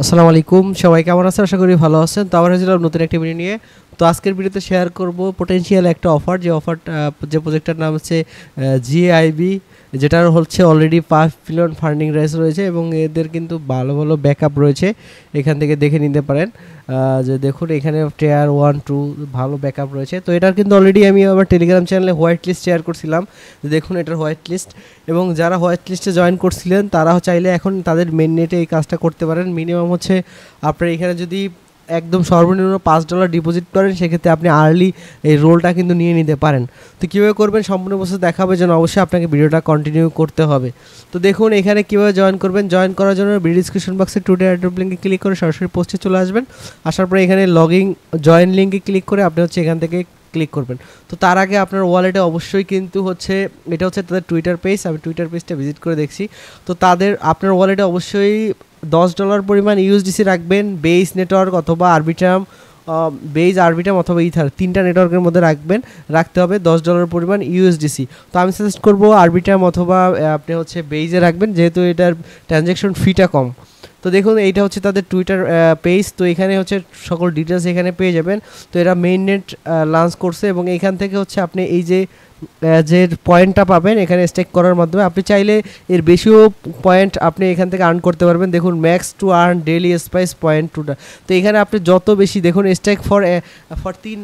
আসসালামু আলাইকুম, সবাই কেমন আছেন? আশা করি ভালো আছেন। তো আবার হয়েছিলাম নতুন একটা ভিডিও নিয়ে। তো আজকের ভিডিওতে শেয়ার করব পোটেনশিয়াল একটা অফার, যে অফারটা যে প্রজেক্টটার নাম হচ্ছে জিআইবি, যেটার হচ্ছে অলরেডি 5 মিলিয়ন ফান্ডিং রেস রয়েছে এবং এদের কিন্তু ভালো ভালো ব্যাকআপ রয়েছে। এখান থেকে দেখে নিতে পারেন যে দেখুন এখানে টিয়ার 1 2 ভালো ব্যাকআপ রয়েছে। তো এটার কিন্তু অলরেডি আমি আমার টেলিগ্রাম চ্যানেলে হোয়াইট লিস্ট শেয়ার করছিলাম। দেখুন এটার হোয়াইট লিস্ট, এবং যারা হোয়াইট লিস্টে জয়েন করছিলেন তারা চাইলে এখন তাদের মেন নেটে এই কাজটা করতে পারেন। মিনিমাম হচ্ছে আপনার এখানে যদি একদম সর্বনিম্ন $5 ডিপোজিট করেন, সেক্ষেত্রে আপনি আর্লি এই রোলটা কিন্তু নিয়ে নিতে পারেন। তো কীভাবে করবেন সম্পূর্ণ বছর দেখাবে, যেন অবশ্যই আপনাকে ভিডিওটা কন্টিনিউ করতে হবে। তো দেখুন এখানে কীভাবে জয়েন করবেন। জয়েন করার জন্য ভিডিও ডিসক্রিপশন বক্সে টুডে অ্যাড্রপ লিঙ্কে ক্লিক করে সরাসরি পোস্টে চলে আসবেন। আসার পরে এখানে লগইন জয়েন লিঙ্কে ক্লিক করে আপনি হচ্ছে এখান থেকে ক্লিক করবেন। তো তার আগে আপনার ওয়ালেটে অবশ্যই কিন্তু হচ্ছে এটা হচ্ছে তাদের টুইটার পেজ। আমি টুইটার পেজটা ভিজিট করে দেখছি। তো আপনার ওয়ালেটে অবশ্যই $10 পরিমাণ ইউএসডিসি রাখবেন। বেস নেটওয়ার্ক অথবা আরবিট্রাম, অথবা ইথার, তিনটা নেটওয়ার্কের মধ্যে রাখতে হবে $10 পরিমাণ ইউএসডিসি। তো আমি সাজেস্ট করবো আরবিট্রাম অথবা আপনি হচ্ছে বেইজে রাখবেন, যেহেতু এটার ট্রানজ্যাকশন ফিটা কম। তো দেখুন এইটা হচ্ছে তাদের টুইটার পেজ। তো এখানে হচ্ছে সকল ডিটেলস এখানে পেয়ে যাবেন। তো এরা মেইন নেট লঞ্চ করছে এবং এখান থেকে হচ্ছে আপনি এই যে পয়েন্টটা পাবেন এখানে স্টেক করার মাধ্যমে, আপনি চাইলে এর বেশিও পয়েন্ট আপনি এখান থেকে আর্ন করতে পারবেন। দেখুন max to earn daily spice point টুটা। তো এখানে আপনি যত বেশি দেখুন স্টেক ফর 3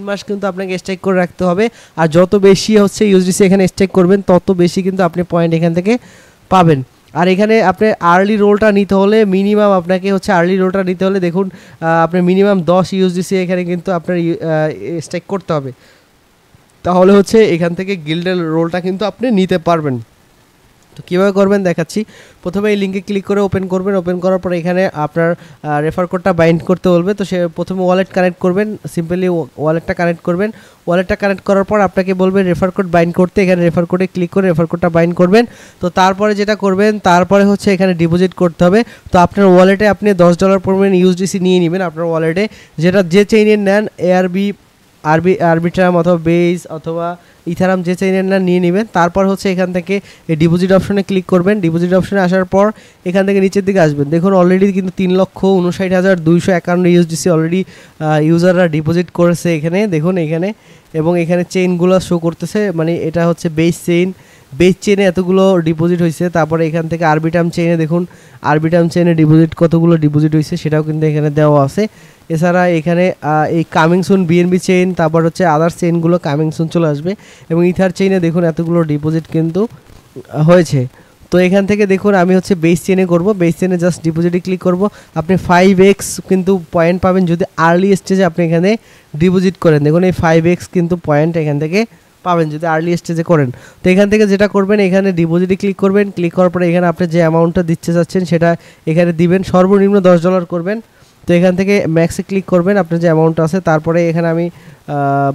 মাস কিন্তু আপনাকে স্টেক করে রাখতে হবে। আর যত বেশি হচ্ছে ইউএসডিসি এখানে স্টেক করবেন তত বেশি কিন্তু আপনি পয়েন্ট এখান থেকে পাবেন। আর এখানে আপনি আর্লি রোলটা নিতে হলে মিনিমাম দেখুন আপনার মিনিমাম 10 ইউএসডিসি এখানে কিন্তু আপনার স্টেক করতে হবে, তাহলে হচ্ছে এখান থেকে গিল্ডের রোলটা কিন্তু আপনি নিতে পারবেন। তো কীভাবে করবেন দেখাচ্ছি। প্রথমে এই লিঙ্কে ক্লিক করে ওপেন করবেন। ওপেন করার পরে এখানে আপনার রেফার কোডটা বাইন্ড করতে বলবে। তো সে প্রথমে ওয়ালেট কানেক্ট করবেন, সিম্পলি ওয়ালেটটা কানেক্ট করবেন। ওয়ালেটটা কানেক্ট করার পর আপনাকে বলবে রেফার কোড বাইন্ড করতে। এখানে রেফার কোডে ক্লিক করে রেফার কোডটা বাইন্ড করবেন। তো তারপরে যেটা করবেন, তারপরে হচ্ছে এখানে ডিপোজিট করতে হবে। তো আপনার ওয়ালেটে আপনি $10 পরিমাণ ইউএসডিসি নিয়ে নেবেন আপনার ওয়ালেটে, যেটা যে চেইনের নেন, আরবিট্রাম অথবা বেস অথবা ইথারাম, যে চেইনের না নিয়ে নেবেন। তারপর হচ্ছে এখান থেকে এই ডিপোজিট অপশনে ক্লিক করবেন। ডিপোজিট অপশনে আসার পর এখান থেকে নিচের দিকে আসবেন। দেখুন অলরেডি কিন্তু 3,59,251 ইউএসডিসি অলরেডি ইউজাররা ডিপোজিট করেছে এখানে, দেখুন এখানে। এবং এখানে চেইনগুলো শো করতেছে, মানে এটা হচ্ছে বেস চেইনে এতগুলো ডিপোজিট হয়েছে। তারপরে এখান থেকে আরবিট্রাম চেইনে কতগুলো ডিপোজিট হয়েছে সেটাও কিন্তু এখানে দেওয়া আছে। এছাড়া এখানে এই কামিং সুন বিএনবি চেইন, তারপর হচ্ছে আদার চেইনগুলো কামিং সুন চলে আসবে। এবং ইথার চেইনে দেখুন এতগুলো ডিপোজিট কিন্তু হয়েছে। তো এখান থেকে দেখুন আমি হচ্ছে বেস চেইনে করব। বেস চেইনে জাস্ট ডিপোজিটে ক্লিক করব। আপনি 5x কিন্তু পয়েন্ট পাবেন যদি আর্লি স্টেজে আপনি এখানে ডিপোজিট করেন। দেখুন এই 5x কিন্তু পয়েন্ট এখান থেকে পাবেন যদি আর্লি স্টেজে করেন। তো এখান থেকে যেটা করবেন, এখানে ডিপোজিটে ক্লিক করবেন। ক্লিক করার পরে এখানে আপনি যে অ্যামাউন্টটা দিতে চাচ্ছেন সেটা এখানে দিবেন। সর্বনিম্ন $10 করবেন। তো এখান থেকে ম্যাক্সে ক্লিক করবেন আপনার যে অ্যামাউন্ট আছে। তারপরে এখানে আমি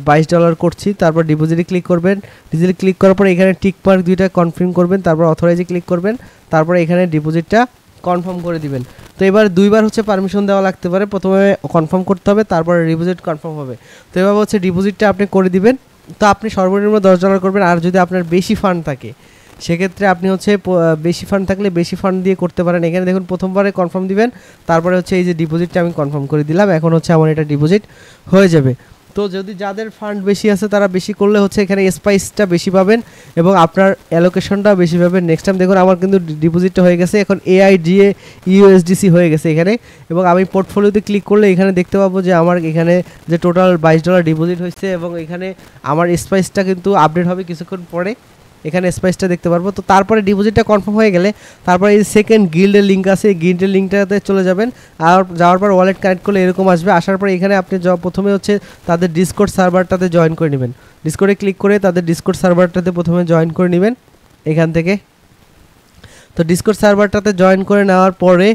$22 করছি। তারপর ডিপোজিটে ক্লিক করবেন। ডিপোজিটে ক্লিক করার পরে এখানে টিক মার্ক 2টা কনফার্ম করবেন। তারপর অথরাইজে ক্লিক করবেন। তারপরে এখানে ডিপোজিটটা কনফার্ম করে দিবেন। তো এবার 2বার হচ্ছে পারমিশন দেওয়া লাগতে পারে। প্রথমে কনফার্ম করতে হবে, তারপরে ডিপোজিট কনফার্ম হবে। তো এভাবে হচ্ছে ডিপোজিটটা আপনি করে দিবেন। তো আপনি সর্বনিম্ন $10 করবেন। আর যদি আপনার বেশি ফান্ড থাকে সেক্ষেত্রে আপনি হচ্ছে বেশি ফান্ড থাকলে বেশি ফান্ড দিয়ে করতে পারেন। এখানে দেখুন প্রথমবারে কনফার্ম দিবেন, তারপরে হচ্ছে এই যে ডিপোজিটটা আমি কনফার্ম করে দিলাম। এখন হচ্ছে আমার এটা ডিপোজিট হয়ে যাবে। তো যদি যাদের ফান্ড বেশি আছে তারা বেশি করলে হচ্ছে এখানে স্পাইসটা বেশি পাবেন এবং আপনার অ্যালোকেশনটা বেশি পাবেন। নেক্সট টাইম দেখুন আমার কিন্তু ডিপোজিটটা হয়ে গেছে, এখন AIDA ইউএসডিসি হয়ে গেছে এখানে। এবং আমি পোর্টফোলিওতে ক্লিক করলে এখানে দেখতে পাবো যে আমার এখানে যে টোটাল $22 ডিপোজিট হয়েছে এবং এখানে আমার স্পাইসটা কিন্তু আপডেট হবে কিছুক্ষণ পরে। এখানে স্পাইসটা দেখতে পারবো। তো তারপরে ডিপোজিটটা কনফার্ম হয়ে গেলে তারপরে এই সেকেন্ড গিল্ডের লিঙ্ক আছে, এই গিল্ডের লিঙ্কটাতে চলে যাবেন। আর যাওয়ার পর ওয়ালেট কানেক্ট করলে এরকম আসবে। আসার পর এখানে আপনি প্রথমে হচ্ছে তাদের ডিসকর্ড সার্ভারটাতে জয়েন করে নেবেন। ডিসকর্ডে ক্লিক করে তাদের ডিসকর্ড সার্ভারটাতে প্রথমে জয়েন করে নেবেন এখান থেকে। তো ডিসকর্ড সার্ভারটাতে জয়েন করে নেওয়ার পরে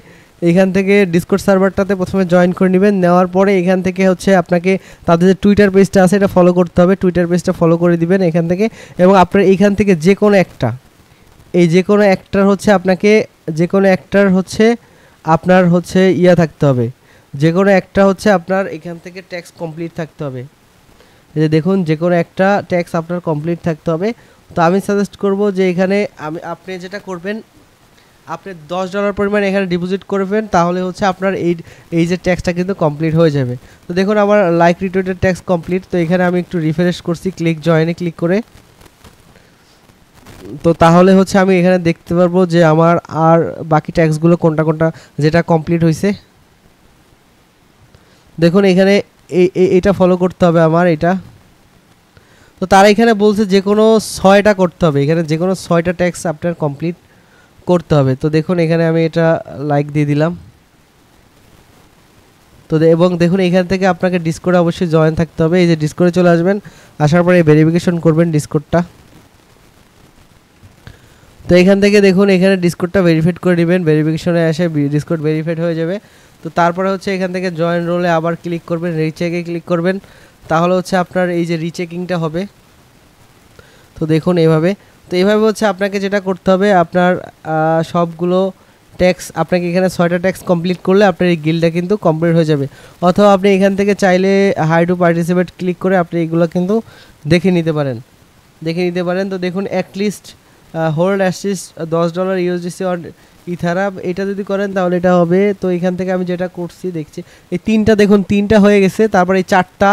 এখান থেকে ডিসকর্ড সার্ভারটাতে প্রথমে জয়েন করে নেবেন। নেওয়ার পরে এখান থেকে হচ্ছে আপনাকে তাদের যে টুইটার পেজটা আছে এটা ফলো করতে হবে। টুইটার পেজটা ফলো করে দিবেন এখান থেকে। এবং আপনার এইখান থেকে যে কোনো একটার হচ্ছে আপনার হচ্ছে থাকতে হবে। যে কোনো একটা হচ্ছে আপনার এখান থেকে ট্যাক্স কমপ্লিট থাকতে হবে। এই যে দেখুন যে কোনো একটা ট্যাক্স আপনার কমপ্লিট থাকতে হবে। তো আমি সাজেস্ট করব যে এখানে আপনি যেটা করবেন, আপনি $10 পরিমাণ এখানে ডিপোজিট করবেন, তাহলে হচ্ছে আপনার এই যে ট্যাক্সটা কিন্তু কমপ্লিট হয়ে যাবে। তো দেখুন আমার লাইক রিটুইটের ট্যাক্স কমপ্লিট। তো এখানে আমি একটু রিফ্রেশ করছি ক্লিক জয়েনে ক্লিক করে। তো তাহলে হচ্ছে আমি এখানে দেখতে পারবো যে আমার আর বাকি ট্যাক্সগুলো কোনটা কোনটা যেটা কমপ্লিট হয়েছে। দেখুন এখানে এটা ফলো করতে হবে আমার এটা। তো তারা এখানে বলছে যে কোনো 6টা করতে হবে, এখানে যে কোনো 6টা ট্যাক্স আপনার কমপ্লিট করতে হবে। তো দেখুন এখানে আমি এটা লাইক দিয়ে দিলাম। তো এবং দেখুন এখান থেকে আপনাকে ডিসকর্ডে অবশ্যই জয়েন থাকতে হবে। এই যে ডিসকর্ডে চলে আসবেন, আসার পরে ভেরিফিকেশন করবেন ডিসকর্ডটা। তো এখান থেকে দেখুন এখানে ডিসকর্ডটা ভেরিফাইড করে নেবেন, ভেরিফিকেশনে এসে ডিসকর্ড ভেরিফাইড হয়ে যাবে। তো তারপরে হচ্ছে এখান থেকে জয়েন রোলে আবার ক্লিক করবেন, রিচেকে ক্লিক করবেন, তাহলে হচ্ছে আপনার এই যে রিচেকিংটা হবে। তো দেখুন এইভাবে। তো এইভাবে হচ্ছে আপনাকে যেটা করতে হবে, আপনার সবগুলো ট্যাক্স আপনাকে এখানে 6টা ট্যাক্স কমপ্লিট করলে আপনার এই গিলটা কিন্তু কমপ্লিট হয়ে যাবে। অথবা আপনি এখান থেকে চাইলে হাই টু পার্টিসিপেট ক্লিক করে আপনি এগুলো কিন্তু দেখে নিতে পারেন। তো দেখুন at least hold assist $10 USDC on Ethereum, এটা যদি করেন তাহলে এটা হবে। তো এখান থেকে আমি যেটা করছি দেখছি এই 3টা, দেখুন 3টা হয়ে গেছে, তারপর এই 4টা,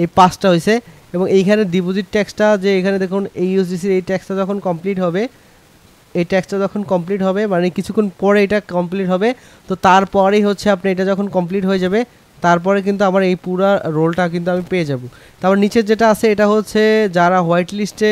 এই 5টা হয়েছে। এবং এইখানে ডিপোজিট ট্যাক্সটা যে এখানে দেখুন এই ইউএসডিসির এই ট্যাক্সটা যখন কমপ্লিট হবে, মানে কিছুক্ষণ পরে এটা কমপ্লিট হবে। তো তারপরেই হচ্ছে আপনি এটা যখন কমপ্লিট হয়ে যাবে, তারপরে কিন্তু আমার এই পুরো রোলটা কিন্তু আমি পেয়ে যাব। তারপর নিচের যেটা আছে এটা হচ্ছে যারা হোয়াইট লিস্টে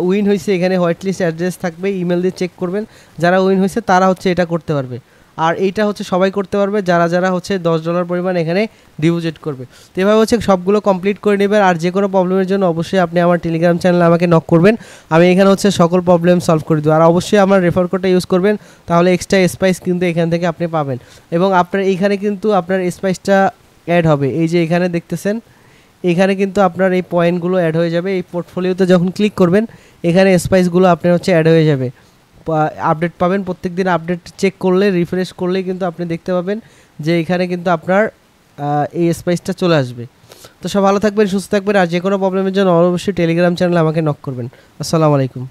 উইন হয়েছে, এখানে হোয়াইট লিস্ট অ্যাড্রেস থাকবে, ইমেল দিয়ে চেক করবেন। যারা উইন হয়েছে তারা হচ্ছে এটা করতে পারবে। আর এইটা হচ্ছে সবাই করতে পারবে যারা হচ্ছে $10 পরিমাণ এখানে ডিপোজিট করবে। তো এভাবে হচ্ছে সবগুলো কমপ্লিট করে নেবেন। আর যে কোনো প্রবলেমের জন্য অবশ্যই আপনি আমার টেলিগ্রাম চ্যানেলে আমাকে নক করবেন, আমি এখানে হচ্ছে সকল প্রবলেম সলভ করে দেবো। আর অবশ্যই আমার রেফার কোডটা ইউজ করবেন, তাহলে এক্সট্রা স্পাইস কিন্তু এখান থেকে আপনি পাবেন। এবং আপনার এইখানে কিন্তু আপনার স্পাইসটা অ্যাড হবে, এই যে এখানে দেখতেছেন, এখানে কিন্তু আপনার এই পয়েন্টগুলো অ্যাড হয়ে যাবে। এই পোর্টফোলিওতে যখন ক্লিক করবেন এখানে স্পাইসগুলো আপনার হচ্ছে অ্যাড হয়ে যাবে, আপডেট পাবেন। প্রত্যেকদিন আপডেট চেক করলে, রিফ্রেশ করলেই কিন্তু আপনি দেখতে পাবেন যে এখানে কিন্তু আপনার এই স্পাইসটা চলে আসবে। তো সব ভালো থাকবেন, সুস্থ থাকবেন। আর যে কোনো প্রবলেমের জন্য অবশ্যই টেলিগ্রাম চ্যানেলে আমাকে নক করবেন। আসসালামু আলাইকুম।